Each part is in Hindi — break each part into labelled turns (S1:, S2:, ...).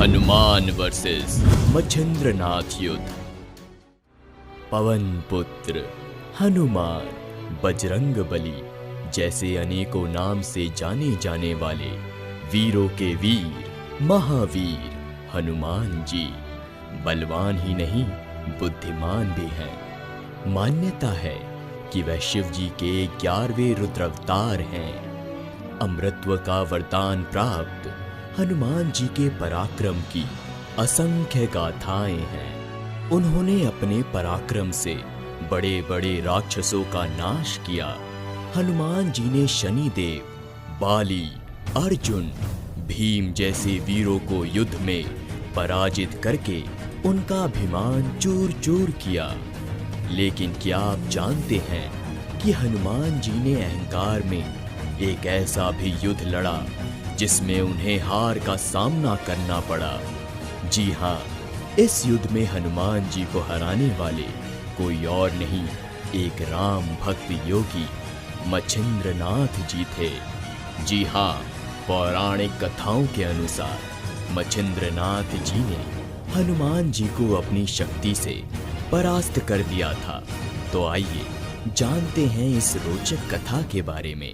S1: हनुमान वर्सेस मच्छिंद्रनाथ युद्ध। पवन पुत्र हनुमान, बजरंग बली जैसे अनेकों नाम से जाने जाने वाले वीरों के वीर महावीर हनुमान जी बलवान ही नहीं बुद्धिमान भी हैं। मान्यता है कि वह शिव जी के 11वें रुद्र अवतार हैं। अमृतत्व का वरदान प्राप्त हनुमान जी के पराक्रम की असंख्य गाथाएं हैं। उन्होंने अपने पराक्रम से बड़े बड़े राक्षसों का नाश किया। हनुमान जी ने शनिदेव, बाली, अर्जुन, भीम जैसे वीरों को युद्ध में पराजित करके उनका अभिमान चूर चूर किया। लेकिन क्या आप जानते हैं कि हनुमान जी ने अहंकार में एक ऐसा भी युद्ध लड़ा जिसमें उन्हें हार का सामना करना पड़ा। जी हाँ, इस युद्ध में हनुमान जी को हराने वाले कोई और नहीं, एक राम भक्त योगी मच्छिंद्रनाथ जी थे। जी हाँ, पौराणिक कथाओं के अनुसार मच्छिंद्रनाथ जी ने हनुमान जी को अपनी शक्ति से परास्त कर दिया था। तो आइए जानते हैं इस रोचक कथा के बारे में।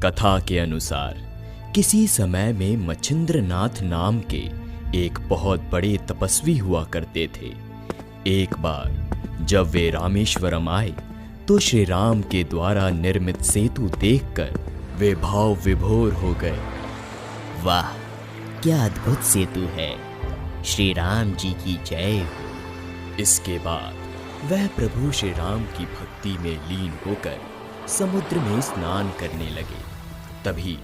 S1: कथा के अनुसार किसी समय में मच्छिंद्रनाथ नाम के एक बहुत बड़े तपस्वी हुआ करते थे। एक बार जब वे रामेश्वरम आए तो श्री राम के द्वारा निर्मित सेतु देखकर वे भाव विभोर हो गए।
S2: वाह, क्या अद्भुत सेतु है! श्री राम जी की जय हो।
S1: इसके बाद वह प्रभु श्री राम की भक्ति में लीन होकर समुद्र में स्नान करने लगे। तभी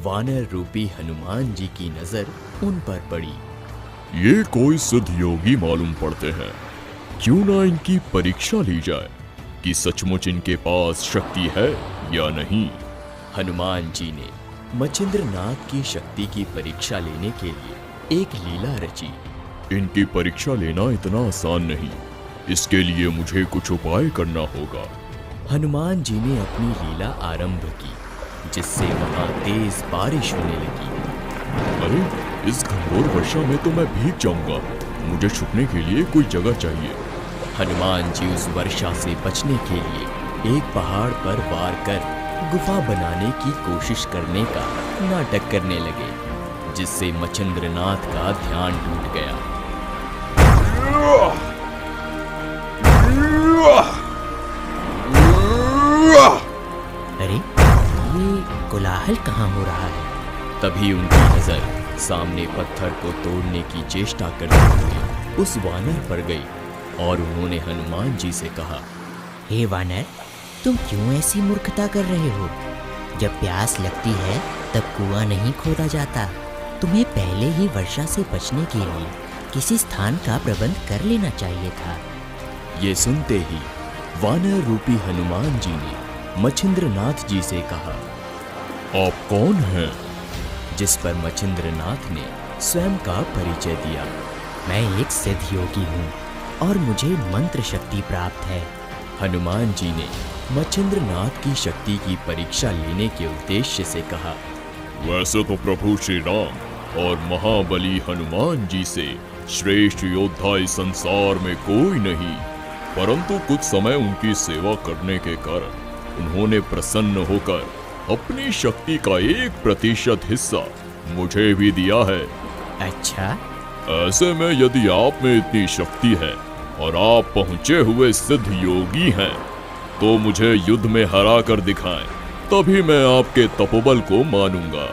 S1: वानर रूपी हनुमान जी की नजर उन पर पड़ी।
S3: ये कोई सिद्ध योगी मालूम पड़ते हैं, क्यों ना इनकी परीक्षा ली जाए कि सचमुच इनके पास शक्ति है या नहीं।
S1: हनुमान जी ने मच्छिंद्रनाथ की शक्ति की परीक्षा लेने के लिए एक लीला रची।
S3: इनकी परीक्षा लेना इतना आसान नहीं, इसके लिए मुझे कुछ उपाय करना होगा।
S1: हनुमान जी ने अपनी लीला आरंभ की, जिससे वहां तेज बारिश होने लगी।
S3: अरे, इस घनघोर वर्षा में तो मैं भीग जाऊंगा। मुझे छुपने के लिए कोई जगह चाहिए।
S1: हनुमान जी उस वर्षा से बचने के लिए एक पहाड़ पर वार कर गुफा बनाने की कोशिश करने का नाटक करने लगे, जिससे मच्छिंद्रनाथ का ध्यान टूट गया।
S2: अरे, ये कोलाहल कहाँ हो रहा है?
S1: तभी उनकी नजर सामने पत्थर को तोड़ने की चेष्टा करते हुए उस वानर पर गई और उन्होंने हनुमान जी से कहा,
S2: हे वानर, तुम क्यों ऐसी मूर्खता कर रहे हो? जब प्यास लगती है तब कुआं नहीं खोदा जाता। तुम्हें पहले ही वर्षा से बचने के लिए किसी स्थान का प्रबंध कर लेना चाहिए था।
S1: ये सुनते ही वानर रूपी हनुमान जी ने मच्छिंद्रनाथ जी से कहा,
S3: आप कौन हैं?
S1: जिस पर मच्छिंद्रनाथ ने स्वयं का परिचय दिया।
S2: मैं एक सिद्ध योगी हूँ और मुझे मंत्र शक्ति प्राप्त है।
S1: हनुमान जी ने मच्छिंद्रनाथ की शक्ति की परीक्षा लेने के उद्देश्य से कहा,
S3: वैसे तो प्रभु श्री राम और महाबली हनुमान जी से श्रेष्ठ योद्धा इस संसार में कोई नहीं, परंतु कुछ समय उनकी सेवा करने के कारण उन्होंने प्रसन्न होकर अपनी शक्ति का 1% हिस्सा मुझे भी दिया है।
S2: अच्छा?
S3: ऐसे में यदि आप में इतनी शक्ति है और आप पहुंचे हुए सिद्ध योगी हैं, तो मुझे युद्ध में हरा कर दिखाएं, तभी मैं आपके तपोबल को मानूंगा।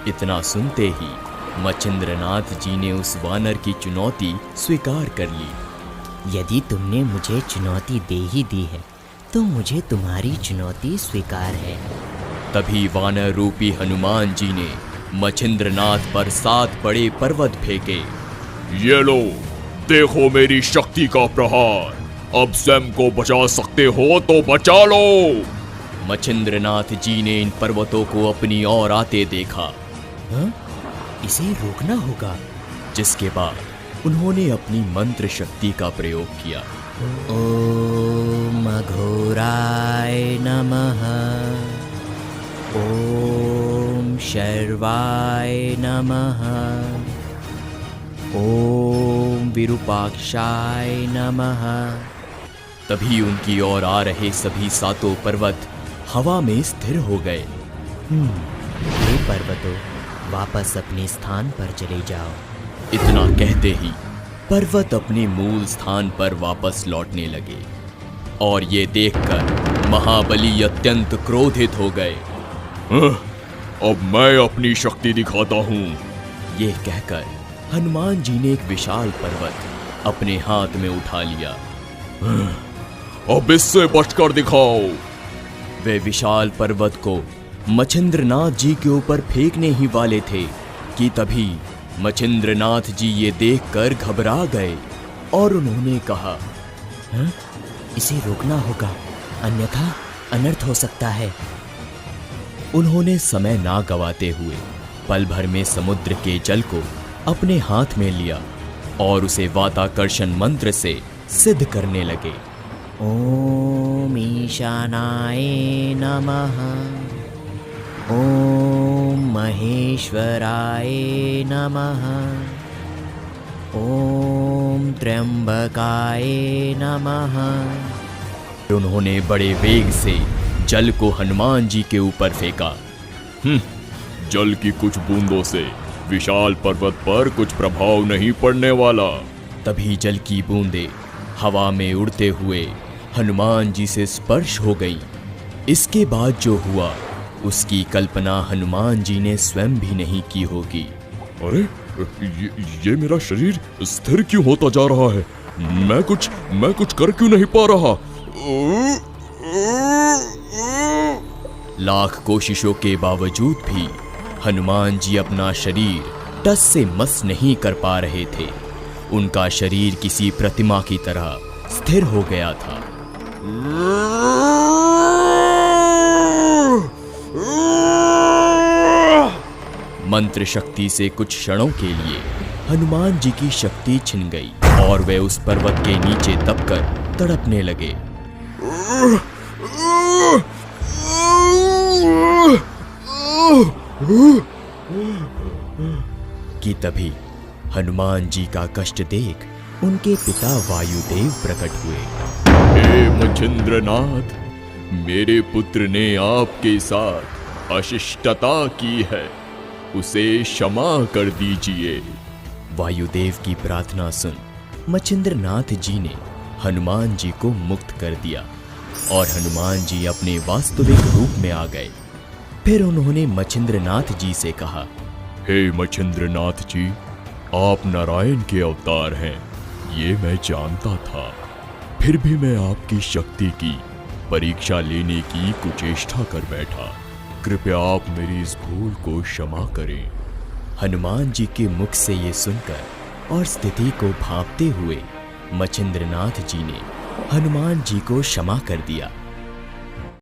S1: इतना सुनते ही मच्छिंद्रनाथ जी ने उस वानर की चुनौती स्वीकार कर ली।
S2: यदि तुमने मुझे चुनौती दे ही दी है तो मुझे तुम्हारी चुनौती स्वीकार है।
S1: तभी वानर रूपी हनुमान जी ने मच्छिंद्रनाथ पर 7 बड़े पर्वत फेंके।
S3: ये लो, देखो मेरी शक्ति का प्रहार। अब स्वयं को बचा सकते हो तो बचा लो।
S1: मच्छिंद्रनाथ जी ने इन पर्वतों को अपनी ओर आते देखा।
S2: हाँ? इसे रोकना होगा।
S1: जिसके बाद उन्होंने अपनी मंत्र शक्ति का प्रयोग किया।
S2: ओम अघोराय नमः, ओम शर्वाय नमः, ओम विरूपाक्षाय नमः।
S1: तभी उनकी ओर आ रहे सभी सातों पर्वत हवा में स्थिर हो गए।
S2: हे पर्वतों, वापस अपने स्थान पर चले जाओ।
S1: इतना कहते ही पर्वत अपने मूल स्थान पर वापस लौटने लगे और ये देखकर महाबली अत्यंत क्रोधित हो गए।
S3: अब मैं अपनी शक्ति दिखाता हूँ।
S1: ये कहकर हनुमान जी ने एक विशाल पर्वत अपने हाथ में उठा लिया।
S3: अब इससे बचकर दिखाओ।
S1: वे विशाल पर्वत को मच्छिंद्रनाथ जी के ऊपर फेंकने ही वाले थे कि तभी मच्छिंद्रनाथ जी ये देखकर घबरा गए और उन्होंने कहा,
S2: इसे रोकना होगा, अन्यथा अनर्थ हो सकता है।
S1: उन्होंने समय ना गवाते हुए पल भर में समुद्र के जल को अपने हाथ में लिया और उसे वाताकर्षण मंत्र से सिद्ध करने लगे।
S2: ओम ईशानाय नमः। ओम महेश्वराय नमः। ओम त्र्यंबकाय नमः।
S1: उन्होंने बड़े वेग से जल को हनुमान जी के ऊपर फेंका।
S3: जल की कुछ बूंदों से विशाल पर्वत पर कुछ प्रभाव नहीं पड़ने वाला।
S1: तभी जल की बूंदें हवा में उड़ते हुए हनुमान जी से स्पर्श हो गई। इसके बाद जो हुआ उसकी कल्पना हनुमान जी ने स्वयं भी नहीं की होगी।
S3: अरे ये मेरा शरीर स्थिर क्यों होता जा रहा है? मैं कुछ कर क्यों नहीं पा रहा?
S1: लाख कोशिशों के बावजूद भी हनुमान जी अपना शरीर टस से मस नहीं कर पा रहे थे। उनका शरीर किसी प्रतिमा की तरह स्थिर हो गया था। मंत्र शक्ति से कुछ क्षणों के लिए हनुमान जी की शक्ति छिन गई और वे उस पर्वत के नीचे दबकर तड़पने लगे। कि तभी हनुमान जी का कष्ट देख उनके पिता वायुदेव प्रकट हुए।
S3: हे मच्छिंद्रनाथ, मेरे पुत्र ने आपके साथ अशिष्टता की है, उसे क्षमा कर दीजिए।
S1: वायुदेव की प्रार्थना सुन मच्छिंद्रनाथ जी ने हनुमान जी को मुक्त कर दिया और हनुमान जी अपने वास्तविक रूप में आ गए। फिर उन्होंने मच्छिंद्रनाथ जी से कहा,
S3: हे मच्छिंद्रनाथ जी, आप नारायण के अवतार हैं, ये मैं जानता था। फिर भी मैं आपकी शक्ति की परीक्षा लेने की कुचेष्टा कर बैठा। कृपया आप मेरी इस भूल को क्षमा करें।
S1: हनुमान जी के मुख से ये सुनकर और स्थिति को भांपते हुए मच्छिंद्रनाथ जी ने हनुमान जी को क्षमा कर दिया